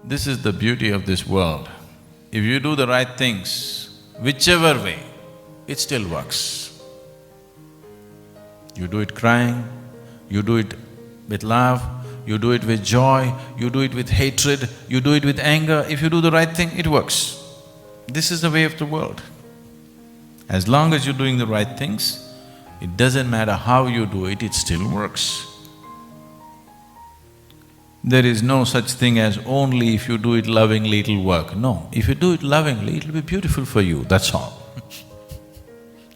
This is the beauty of this world. If you do the right things, whichever way, it still works. You do it crying, you do it with love, you do it with joy, you do it with hatred, you do it with anger, if you do the right thing, it works. This is the way of the world. As long as you're doing the right things, it doesn't matter how you do it, it still works. There is no such thing as only if you do it lovingly it'll work. No, if you do it lovingly, it'll be beautiful for you, that's all.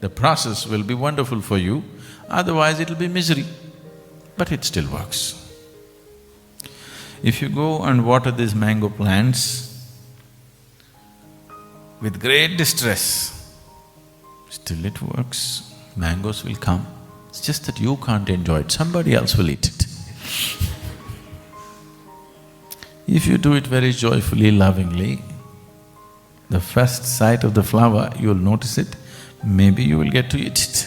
The process will be wonderful for you, otherwise it'll be misery, but it still works. If you go and water these mango plants with great distress, still it works, mangoes will come. It's just that you can't enjoy it, somebody else will eat it. If you do it very joyfully, lovingly, the first sight of the flower, you'll notice it, maybe you will get to eat it.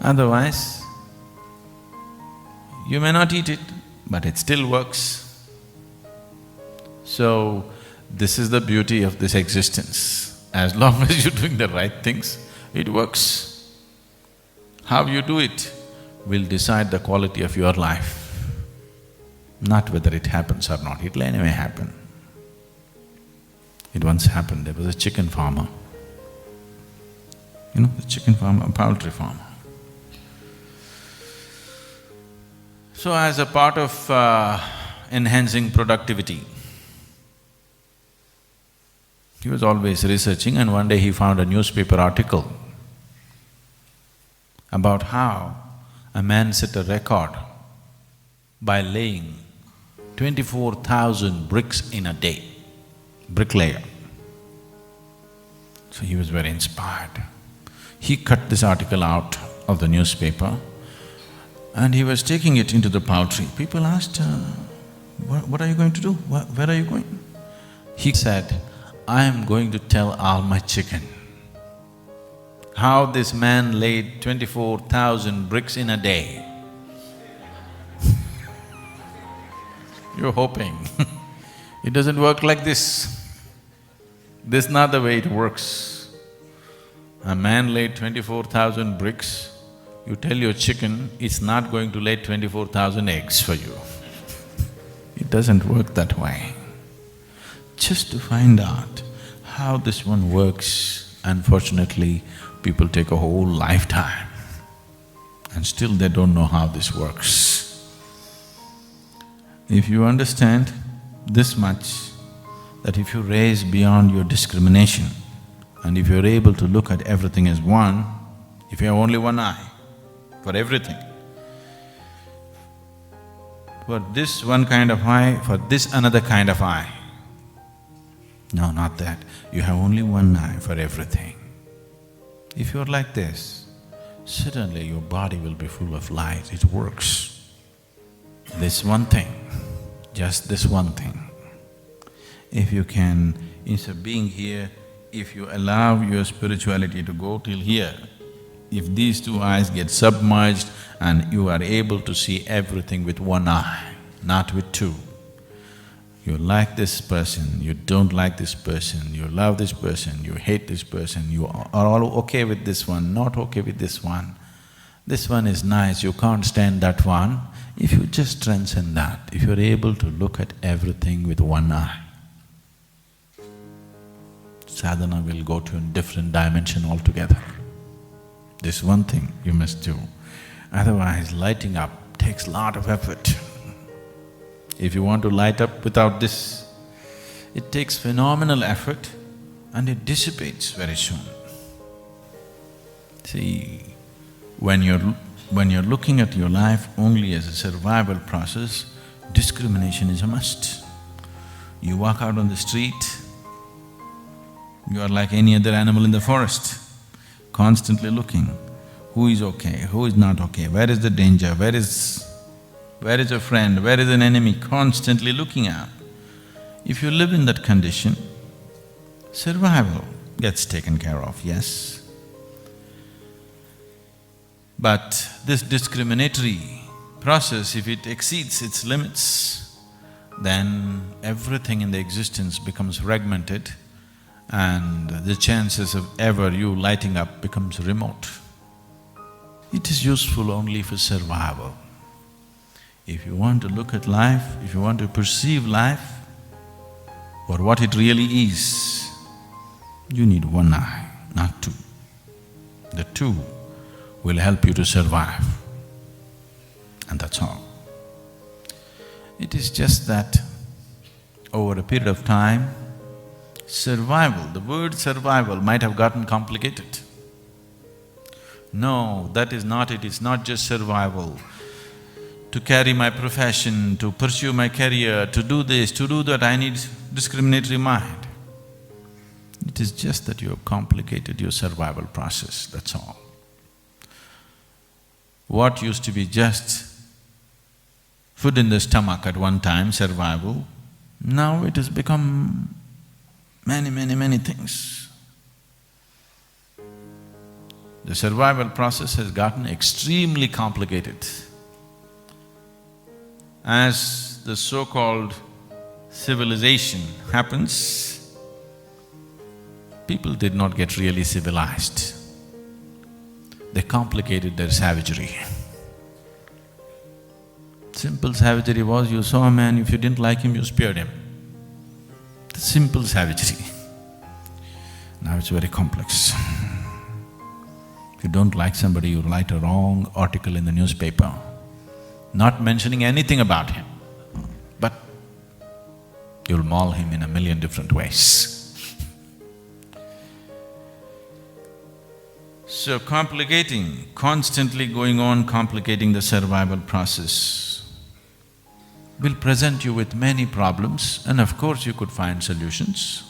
Otherwise, you may not eat it, but it still works. So, this is the beauty of this existence. As long as you're doing the right things, it works. How you do it will decide the quality of your life, not whether it happens or not, it'll anyway happen. It once happened, there was a chicken farmer. You know, the chicken farmer, a poultry farmer. So as a part of enhancing productivity, he was always researching, and one day he found a newspaper article about how a man set a record by laying 24,000 bricks in a day, bricklayer. So he was very inspired. He cut this article out of the newspaper and he was taking it into the poultry. People asked, what are you going to do? Where are you going? He said, I am going to tell all my chicken how this man laid 24,000 bricks in a day. You're hoping. It doesn't work like this. This is not the way it works. A man laid 24,000 bricks, you tell your chicken, it's not going to lay 24,000 eggs for you. It doesn't work that way. Just to find out how this one works, unfortunately, people take a whole lifetime and still they don't know how this works. If you understand this much, that if you raise beyond your discrimination and if you're able to look at everything as one, if you have only one eye for everything, for this one kind of eye, for this another kind of eye. No, not that. You have only one eye for everything. If you're like this, suddenly your body will be full of light, it works. This one thing, just this one thing. If you can, instead of being here, if you allow your spirituality to go till here, if these two eyes get submerged and you are able to see everything with one eye, not with two. You like this person, you don't like this person, you love this person, you hate this person, you are all okay with this one, not okay with this one. This one is nice, you can't stand that one. If you just transcend that, if you're able to look at everything with one eye, sadhana will go to a different dimension altogether. This one thing you must do. Otherwise, lighting up takes a lot of effort. If you want to light up without this, it takes phenomenal effort and it dissipates very soon. See, when you're looking at your life only as a survival process, discrimination is a must. You walk out on the street, you are like any other animal in the forest, constantly looking, who is okay, who is not okay, where is the danger, where is a friend, where is an enemy, constantly looking at. If you live in that condition, survival gets taken care of, yes. But this discriminatory process, if it exceeds its limits, then everything in the existence becomes fragmented and the chances of ever you lighting up becomes remote. It is useful only for survival. If you want to look at life, if you want to perceive life for what it really is, you need one eye, not two. The two will help you to survive, and that's all. It is just that over a period of time, survival, the word survival might have gotten complicated. No, that is not it, it's not just survival. To carry my profession, to pursue my career, to do this, to do that, I need discriminatory mind. It is just that you have complicated your survival process, that's all. What used to be just food in the stomach at one time, survival, now it has become many things. The survival process has gotten extremely complicated. As the so-called civilization happens, people did not get really civilized. They complicated their savagery. Simple savagery was, you saw a man, if you didn't like him, you speared him. The simple savagery. Now it's very complex. If you don't like somebody, you write a wrong article in the newspaper, not mentioning anything about him, but you'll maul him in a million different ways. So constantly going on complicating the survival process will present you with many problems, and of course you could find solutions.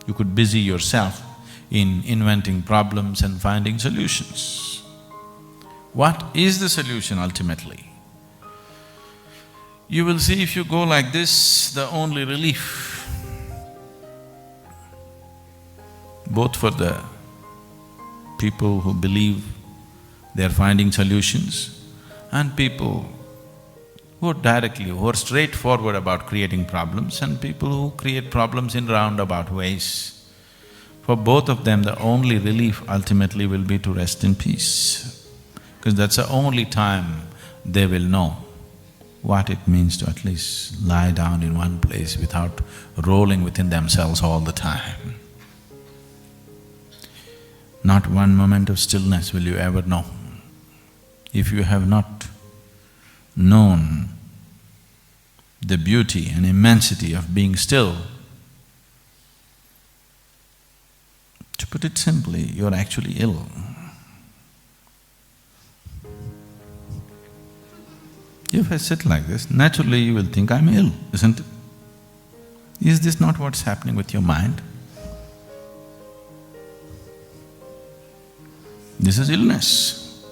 You could busy yourself in inventing problems and finding solutions. What is the solution ultimately? You will see if you go like this, the only relief, both for the people who believe they're finding solutions and people who are straightforward about creating problems and people who create problems in roundabout ways. For both of them, the only relief ultimately will be to rest in peace, because that's the only time they will know what it means to at least lie down in one place without rolling within themselves all the time. Not one moment of stillness will you ever know. If you have not known the beauty and immensity of being still, to put it simply, you're actually ill. If I sit like this, naturally you will think I'm ill, isn't it? Is this not what's happening with your mind? This is illness.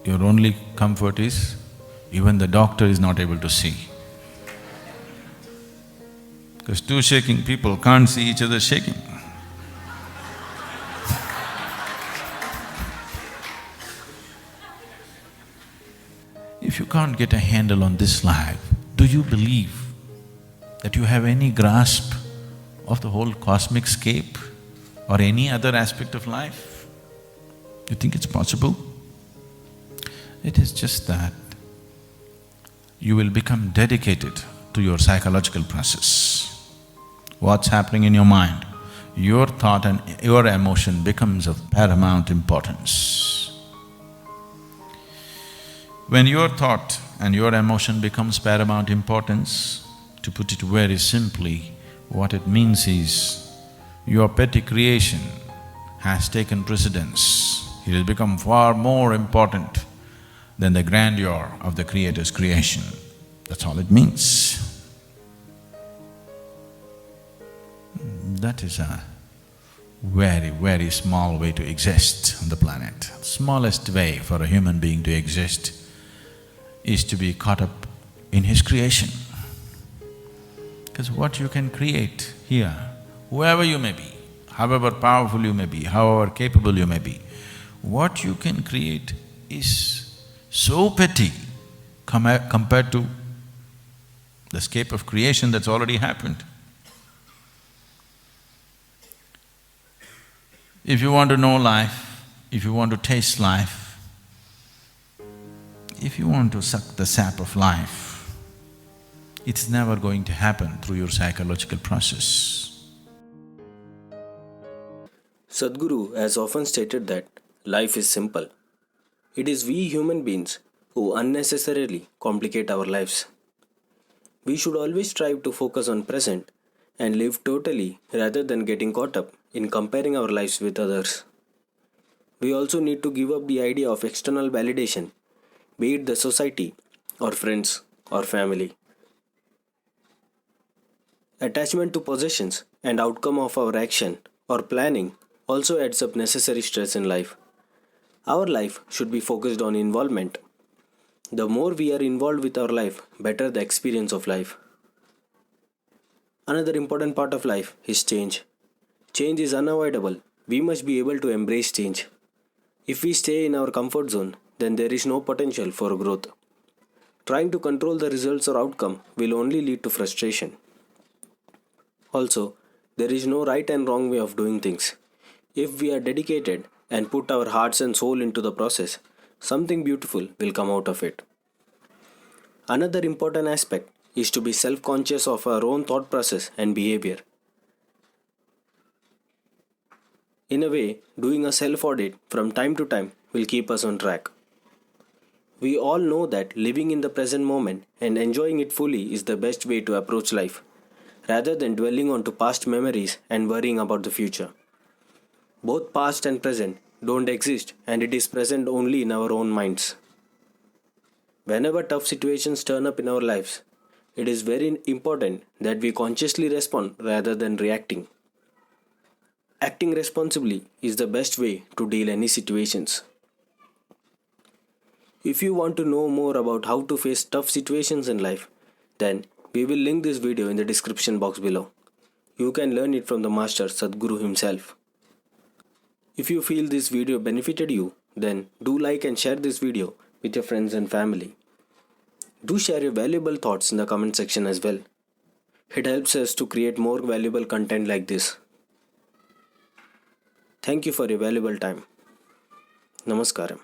Your only comfort is, even the doctor is not able to see. Because two shaking people can't see each other shaking. If you can't get a handle on this life, do you believe that you have any grasp of the whole cosmic scape or any other aspect of life? You think it's possible? It is just that you will become dedicated to your psychological process. What's happening in your mind? Your thought and your emotion becomes of paramount importance. When your thought and your emotion becomes paramount importance, to put it very simply, what it means is your petty creation has taken precedence. It has become far more important than the grandeur of the Creator's creation. That's all it means. That is a very small way to exist on the planet. The smallest way for a human being to exist is to be caught up in his creation. Because what you can create here, whoever you may be, however powerful you may be, however capable you may be, what you can create is so petty compared to the scape of creation that's already happened. If you want to know life, if you want to taste life, if you want to suck the sap of life, it's never going to happen through your psychological process. Sadhguru has often stated that life is simple. It is we human beings who unnecessarily complicate our lives. We should always strive to focus on present and live totally rather than getting caught up in comparing our lives with others. We also need to give up the idea of external validation, be it the society or friends or family. Attachment to possessions and outcome of our action or planning also adds up necessary stress in life. Our life should be focused on involvement. The more we are involved with our life, better the experience of life. Another important part of life is change. Change is unavoidable. We must be able to embrace change. If we stay in our comfort zone, then there is no potential for growth. Trying to control the results or outcome will only lead to frustration. Also, there is no right and wrong way of doing things. If we are dedicated and put our hearts and soul into the process, something beautiful will come out of it. Another important aspect is to be self-conscious of our own thought process and behavior. In a way, doing a self-audit from time to time will keep us on track. We all know that living in the present moment and enjoying it fully is the best way to approach life, rather than dwelling on to past memories and worrying about the future. Both past and present don't exist, and it is present only in our own minds. Whenever tough situations turn up in our lives, it is very important that we consciously respond rather than reacting. Acting responsibly is the best way to deal any situations. If you want to know more about how to face tough situations in life, then we will link this video in the description box below. You can learn it from the master Sadhguru himself. If you feel this video benefited you, then do like and share this video with your friends and family. Do share your valuable thoughts in the comment section as well. It helps us to create more valuable content like this. Thank you for your valuable time. Namaskaram.